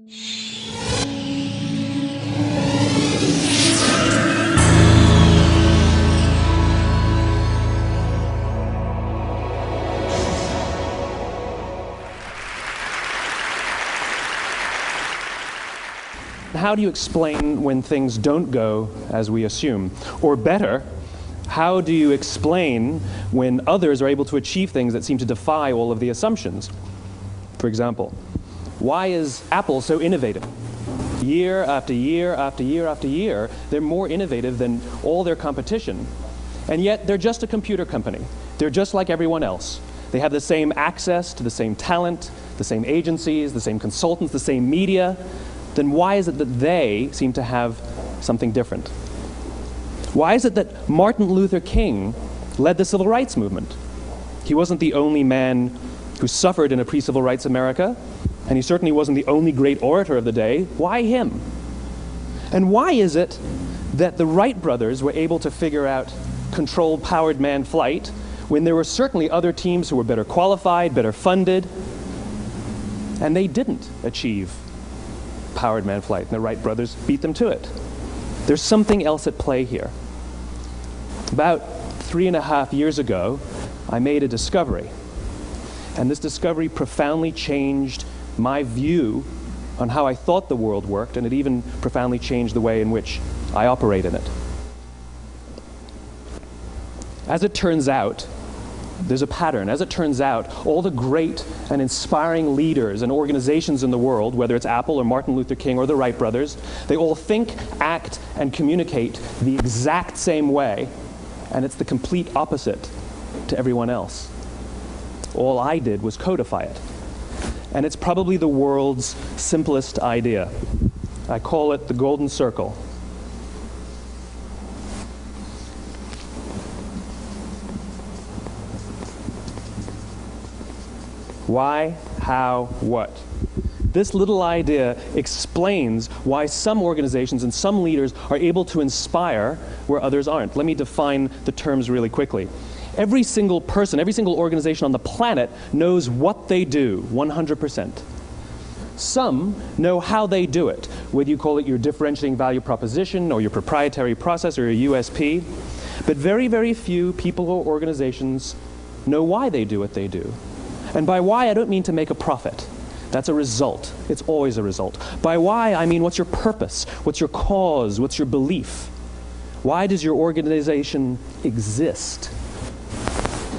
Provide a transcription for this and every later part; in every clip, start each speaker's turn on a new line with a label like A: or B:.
A: How do you explain when things don't go as we assume? Or better, how do you explain when others are able to achieve things that seem to defy all of the assumptions? For example, why is Apple so innovative? Year after year after year after year, they're more innovative than all their competition. And yet, they're just a computer company. They're just like everyone else. They have the same access to the same talent, the same agencies, the same consultants, the same media. Then why is it that they seem to have something different? Why is it that Martin Luther King led the civil rights movement? He wasn't the only man who suffered in a pre-civil rights America, and he certainly wasn't the only great orator of the day. Why him? And why is it that the Wright brothers were able to figure out controlled powered manned flight when there were certainly other teams who were better qualified, better funded, and they didn't achieve powered manned flight, and the Wright brothers beat them to it? There's something else at play here. About 3.5 years ago, I made a discovery, and this discovery profoundly changed my view on how I thought the world worked, and it even profoundly changed the way in which I operate in it. As it turns out, there's a pattern. As it turns out, all the great and inspiring leaders and organizations in the world, whether it's Apple or Martin Luther King or the Wright brothers, they all think, act, and communicate the exact same way, and it's the complete opposite to everyone else. All I did was codify it. And it's probably the world's simplest idea. I call it the golden circle. Why, how, what? This little idea explains why some organizations and some leaders are able to inspire where others aren't. Let me define the terms really quickly. Every single person, every single organization on the planet knows what they do, 100%. Some know how they do it, whether you call it your differentiating value proposition or your proprietary process or your USP. But very, very few people or organizations know why they do what they do. And by why, I don't mean to make a profit. That's a result. It's always a result. By why, I mean what's your purpose? What's your cause? What's your belief? Why does your organization exist?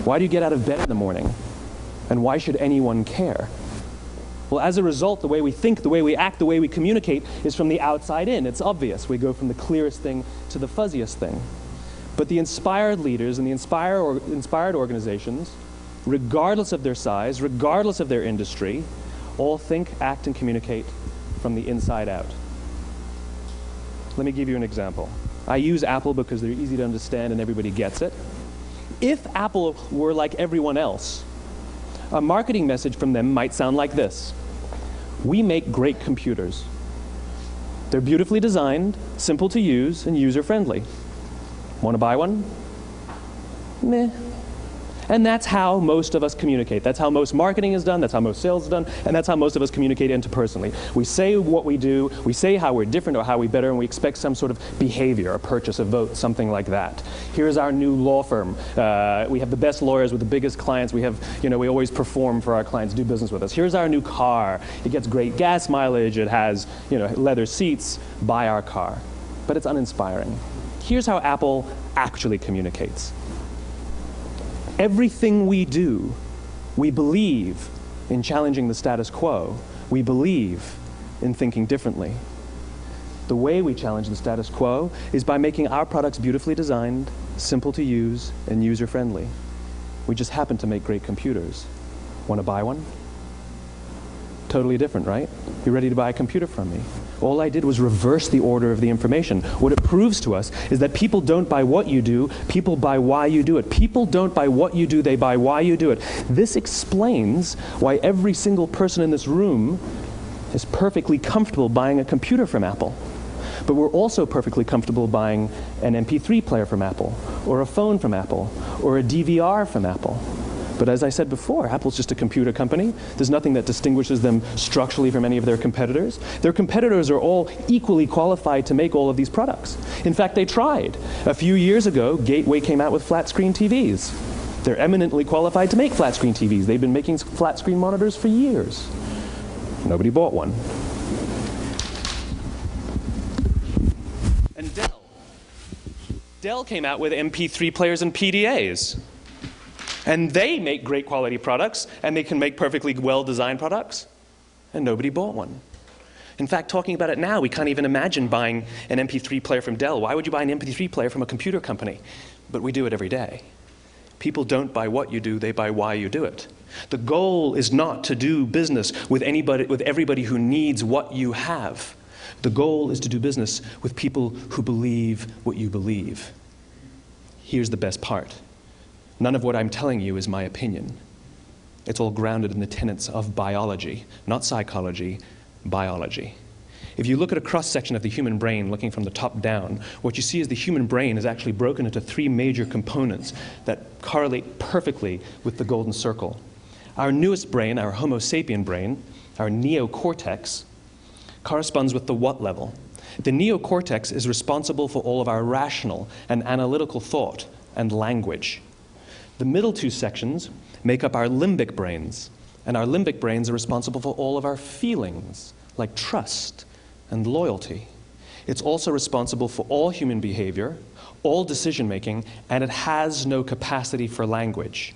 A: Why do you get out of bed in the morning? And why should anyone care? Well, as a result, the way we think, the way we act, the way we communicate is from the outside in. It's obvious. We go from the clearest thing to the fuzziest thing. But the inspired leaders and the inspired organizations, regardless of their size, regardless of their industry, all think, act, and communicate from the inside out. Let me give you an example. I use Apple because they're easy to understand and everybody gets it. If Apple were like everyone else, a marketing message from them might sound like this. We make great computers. They're beautifully designed, simple to use, and user-friendly. Want to buy one? Meh. And that's how most of us communicate. That's how most marketing is done, that's how most sales is done, and that's how most of us communicate interpersonally. We say what we do, we say how we're different or how we're better, and we expect some sort of behavior, a purchase, a vote, something like that. Here's our new law firm. We have the best lawyers with the biggest clients. We have, we always perform for our clients, do business with us. Here's our new car. It gets great gas mileage. It has, leather seats. Buy our car. But it's uninspiring. Here's how Apple actually communicates. Everything we do, we believe in challenging the status quo. We believe in thinking differently. The way we challenge the status quo is by making our products beautifully designed, simple to use, and user-friendly. We just happen to make great computers. Want to buy one? Totally different, right? You're ready to buy a computer from me. All I did was reverse the order of the information. What it proves to us is that people don't buy what you do, people buy why you do it. People don't buy what you do, they buy why you do it. This explains why every single person in this room is perfectly comfortable buying a computer from Apple. But we're also perfectly comfortable buying an MP3 player from Apple, or a phone from Apple, or a DVR from Apple. But as I said before, Apple's just a computer company. There's nothing that distinguishes them structurally from any of their competitors. Their competitors are all equally qualified to make all of these products. In fact, they tried. A few years ago, Gateway came out with flat screen TVs. They're eminently qualified to make flat screen TVs. They've been making flat screen monitors for years. Nobody bought one. And Dell came out with MP3 players and PDAs. And they make great quality products, and they can make perfectly well-designed products, and nobody bought one. In fact, talking about it now, we can't even imagine buying an MP3 player from Dell. Why would you buy an MP3 player from a computer company? But we do it every day. People don't buy what you do, they buy why you do it. The goal is not to do business with everybody who needs what you have. The goal is to do business with people who believe what you believe. Here's the best part. None of what I'm telling you is my opinion. It's all grounded in the tenets of biology, not psychology, biology. If you look at a cross-section of the human brain, looking from the top down, what you see is the human brain is actually broken into three major components that correlate perfectly with the golden circle. Our newest brain, our Homo sapien brain, our neocortex, corresponds with the what level. The neocortex is responsible for all of our rational and analytical thought and language. The middle two sections make up our limbic brains, and our limbic brains are responsible for all of our feelings, like trust and loyalty. It's also responsible for all human behavior, all decision-making, and it has no capacity for language.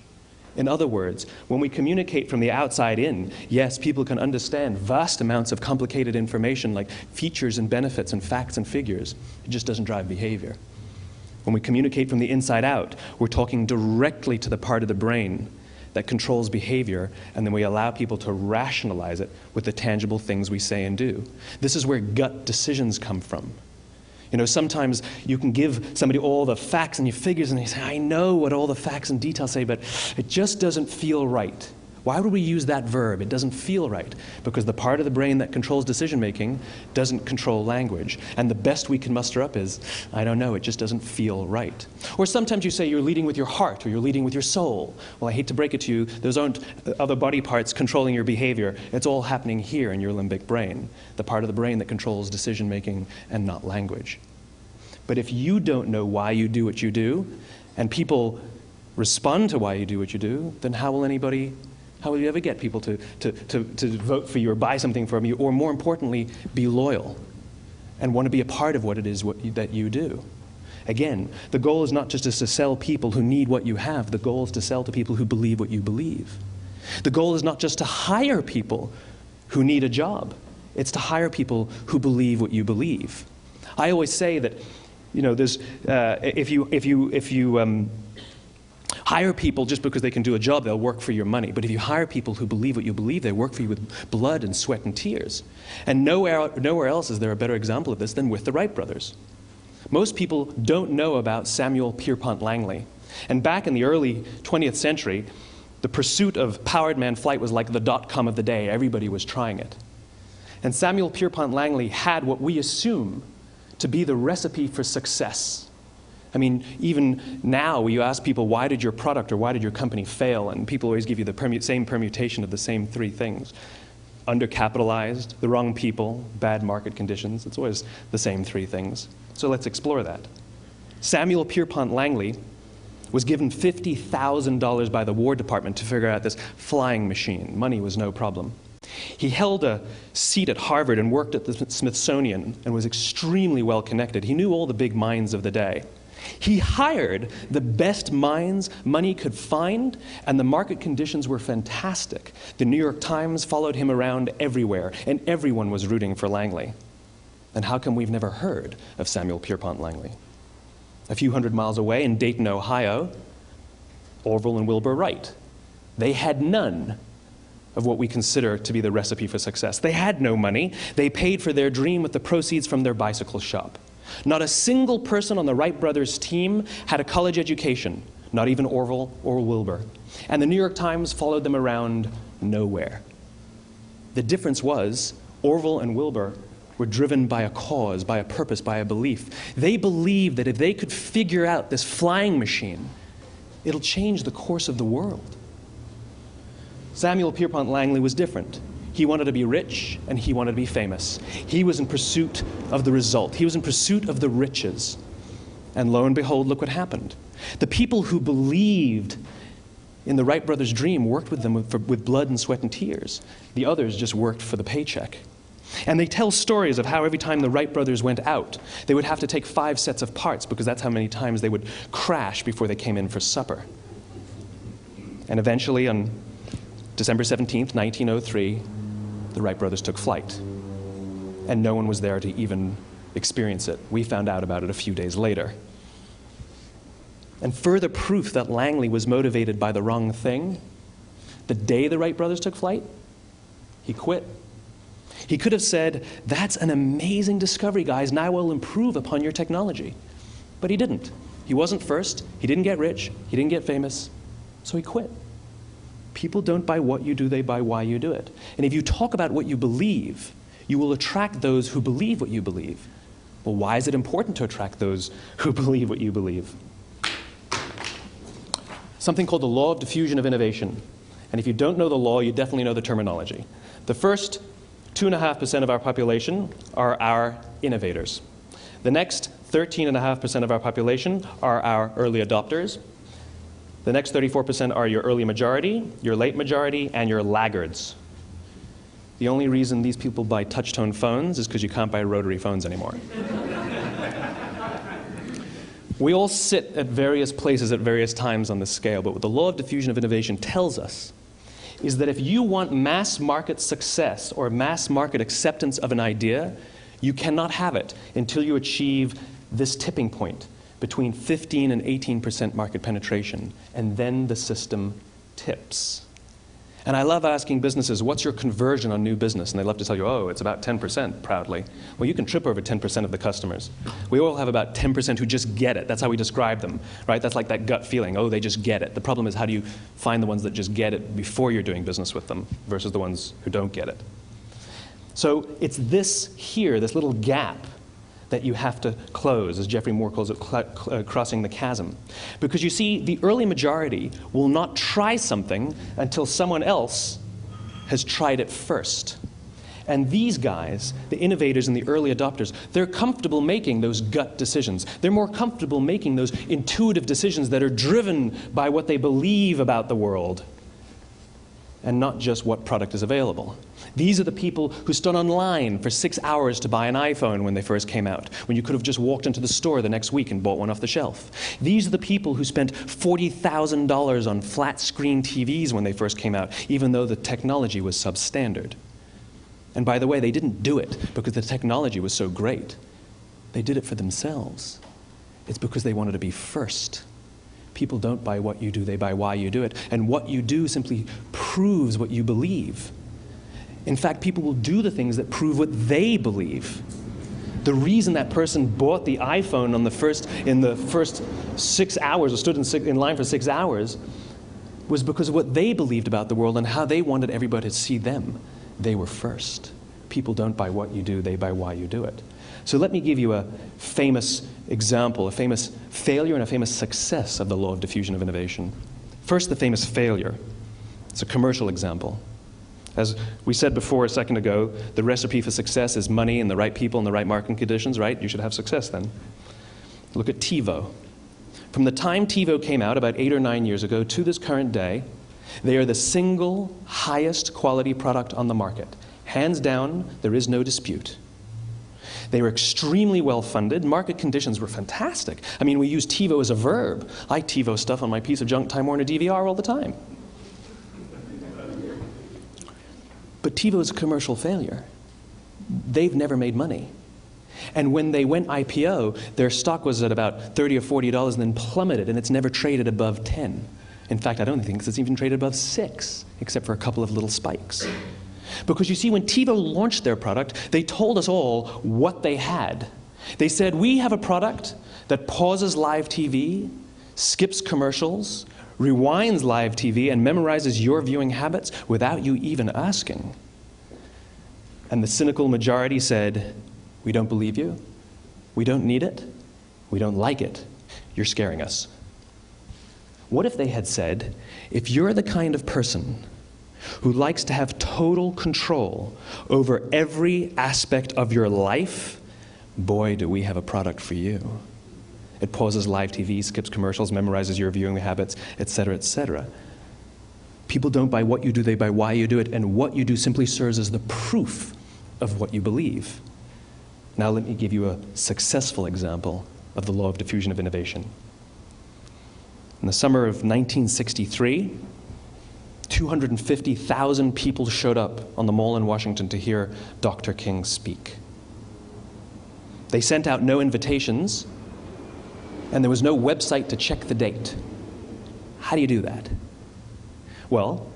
A: In other words, when we communicate from the outside in, yes, people can understand vast amounts of complicated information like features and benefits and facts and figures. It just doesn't drive behavior. When we communicate from the inside out, we're talking directly to the part of the brain that controls behavior, and then we allow people to rationalize it with the tangible things we say and do. This is where gut decisions come from. You know, sometimes you can give somebody all the facts and your figures, and they say, I know what all the facts and details say, but it just doesn't feel right. Why would we use that verb? It doesn't feel right. Because the part of the brain that controls decision-making doesn't control language. And the best we can muster up is, I don't know, it just doesn't feel right. Or sometimes you say you're leading with your heart or you're leading with your soul. Well, I hate to break it to you, those aren't other body parts controlling your behavior. It's all happening here in your limbic brain, the part of the brain that controls decision-making and not language. But if you don't know why you do what you do, and people respond to why you do what you do, then how will you ever get people to vote for you or buy something from you, or more importantly, be loyal and want to be a part of what it is that you do? Again, the goal is not just to sell people who need what you have. The goal is to sell to people who believe what you believe. The goal is not just to hire people who need a job. It's to hire people who believe what you believe. I always say that, you know, there's, if you hire people just because they can do a job, they'll work for your money. But if you hire people who believe what you believe, they work for you with blood and sweat and tears. And nowhere else is there a better example of this than with the Wright brothers. Most people don't know about Samuel Pierpont Langley. And back in the early 20th century, the pursuit of powered man flight was like the dot-com of the day. Everybody was trying it. And Samuel Pierpont Langley had what we assume to be the recipe for success. I mean, even now, you ask people, why did your product or why did your company fail? And people always give you the same permutation of the same three things. Undercapitalized, the wrong people, bad market conditions. It's always the same three things. So let's explore that. Samuel Pierpont Langley was given $50,000 by the War Department to figure out this flying machine. Money was no problem. He held a seat at Harvard and worked at the Smithsonian and was extremely well connected. He knew all the big minds of the day. He hired the best minds money could find, and the market conditions were fantastic. The New York Times followed him around everywhere, and everyone was rooting for Langley. And how come we've never heard of Samuel Pierpont Langley? A few hundred miles away in Dayton, Ohio, Orville and Wilbur Wright. They had none of what we consider to be the recipe for success. They had no money. They paid for their dream with the proceeds from their bicycle shop. Not a single person on the Wright brothers' team had a college education, not even Orville or Wilbur. And the New York Times followed them around nowhere. The difference was Orville and Wilbur were driven by a cause, by a purpose, by a belief. They believed that if they could figure out this flying machine, it'll change the course of the world. Samuel Pierpont Langley was different. He wanted to be rich and he wanted to be famous. He was in pursuit of the result. He was in pursuit of the riches. And lo and behold, look what happened. The people who believed in the Wright brothers' dream worked with them with blood and sweat and tears. The others just worked for the paycheck. And they tell stories of how every time the Wright brothers went out, they would have to take 5 sets of parts because that's how many times they would crash before they came in for supper. And eventually, on December 17th, 1903, the Wright brothers took flight. And no one was there to even experience it. We found out about it a few days later. And further proof that Langley was motivated by the wrong thing, the day the Wright brothers took flight, he quit. He could have said, "That's an amazing discovery, guys, and I will improve upon your technology." But he didn't. He wasn't first, he didn't get rich, he didn't get famous, so he quit. People don't buy what you do, they buy why you do it. And if you talk about what you believe, you will attract those who believe what you believe. Well, why is it important to attract those who believe what you believe? Something called the law of diffusion of innovation. And if you don't know the law, you definitely know the terminology. The first 2.5% of our population are our innovators. The next 13.5% of our population are our early adopters. The next 34% are your early majority, your late majority, and your laggards. The only reason these people buy touch-tone phones is because you can't buy rotary phones anymore. We all sit at various places at various times on this scale, but what the law of diffusion of innovation tells us is that if you want mass market success or mass market acceptance of an idea, you cannot have it until you achieve this tipping point between 15 and 18% market penetration, and then the system tips. And I love asking businesses, what's your conversion on new business? And they love to tell you, oh, it's about 10%, proudly. Well, you can trip over 10% of the customers. We all have about 10% who just get it. That's how we describe them, right? That's like that gut feeling, oh, they just get it. The problem is, how do you find the ones that just get it before you're doing business with them versus the ones who don't get it? So it's this here, this little gap, that you have to close, as Geoffrey Moore calls it, crossing the chasm. Because you see, the early majority will not try something until someone else has tried it first. And these guys, the innovators and the early adopters, they're comfortable making those gut decisions. They're more comfortable making those intuitive decisions that are driven by what they believe about the world and not just what product is available. These are the people who stood online for 6 hours to buy an iPhone when they first came out, when you could have just walked into the store the next week and bought one off the shelf. These are the people who spent $40,000 on flat screen TVs when they first came out, even though the technology was substandard. And by the way, they didn't do it because the technology was so great. They did it for themselves. It's because they wanted to be first. People don't buy what you do, they buy why you do it. And what you do simply proves what you believe. In fact, people will do the things that prove what they believe. The reason that person bought the iPhone in the first 6 hours, or stood in line for 6 hours, was because of what they believed about the world and how they wanted everybody to see them. They were first. People don't buy what you do, they buy why you do it. So let me give you a famous example, a famous failure and a famous success of the law of diffusion of innovation. First, the famous failure. It's a commercial example. As we said before a second ago, the recipe for success is money and the right people and the right marketing conditions, right? You should have success then. Look at TiVo. From the time TiVo came out about 8 or 9 years ago to this current day, they are the single highest quality product on the market. Hands down, there is no dispute. They were extremely well funded. Market conditions were fantastic. I mean, we use TiVo as a verb. I TiVo stuff on my piece of junk Time Warner DVR all the time. But TiVo is a commercial failure. They've never made money. And when they went IPO, their stock was at about $30 or $40 and then plummeted, and it's never traded above 10. In fact, I don't think it's even traded above 6, except for a couple of little spikes. Because you see, when TiVo launched their product, they told us all what they had. They said, we have a product that pauses live TV, skips commercials, rewinds live TV, and memorizes your viewing habits without you even asking. And the cynical majority said, we don't believe you, we don't need it, we don't like it, you're scaring us. What if they had said, if you're the kind of person who likes to have total control over every aspect of your life, boy, do we have a product for you. It pauses live TV, skips commercials, memorizes your viewing habits, etc., etc. People don't buy what you do, they buy why you do it, and what you do simply serves as the proof of what you believe. Now let me give you a successful example of the law of diffusion of innovation. In the summer of 1963, 250,000 people showed up on the Mall in Washington to hear Dr. King speak. They sent out no invitations, and there was no website to check the date. How do you do that? Well,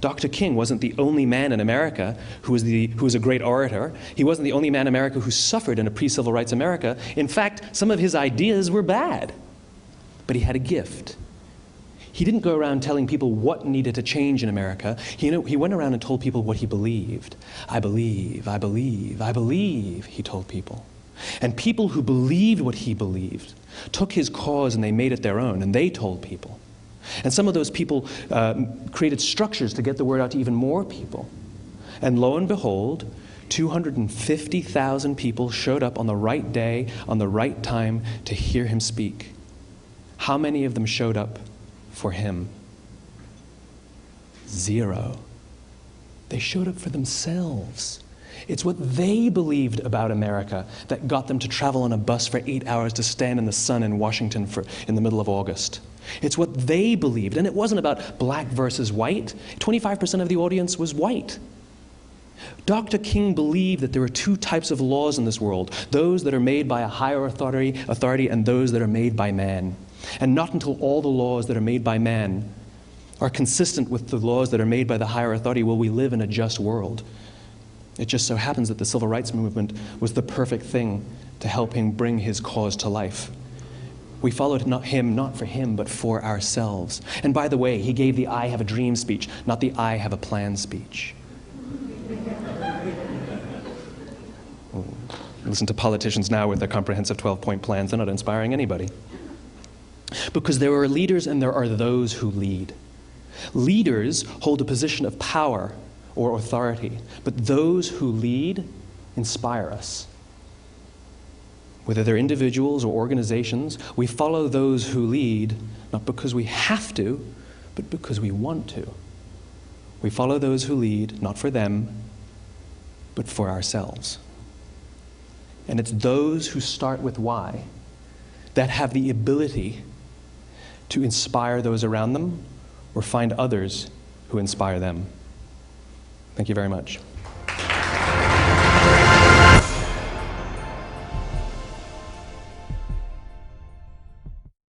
A: Dr. King wasn't the only man in America who was a great orator. He wasn't the only man in America who suffered in a pre-civil rights America. In fact, some of his ideas were bad. But he had a gift. He didn't go around telling people what needed to change in America. He went around and told people what he believed. I believe, I believe, I believe, he told people. And people who believed what he believed took his cause and they made it their own, and they told people. And some of those people created structures to get the word out to even more people. And lo and behold, 250,000 people showed up on the right day, on the right time to hear him speak. How many of them showed up for him? 0. They showed up for themselves. It's what they believed about America that got them to travel on a bus for 8 hours to stand in the sun in Washington in the middle of August. It's what they believed, and it wasn't about black versus white. 25% of the audience was white. Dr. King believed that there are 2 types of laws in this world, those that are made by a higher authority and those that are made by man. And not until all the laws that are made by man are consistent with the laws that are made by the higher authority will we live in a just world. It just so happens that the civil rights movement was the perfect thing to help him bring his cause to life. We followed him not for him, but for ourselves. And by the way, he gave the I have a dream speech, not the I have a plan speech. Listen to politicians now with their comprehensive 12-point plans. They're not inspiring anybody. Because there are leaders and there are those who lead. Leaders hold a position of power or authority, but those who lead inspire us. Whether they're individuals or organizations, we follow those who lead, not because we have to, but because we want to. We follow those who lead, not for them, but for ourselves. And it's those who start with why that have the ability to inspire those around them or find others who inspire them. Thank you very much.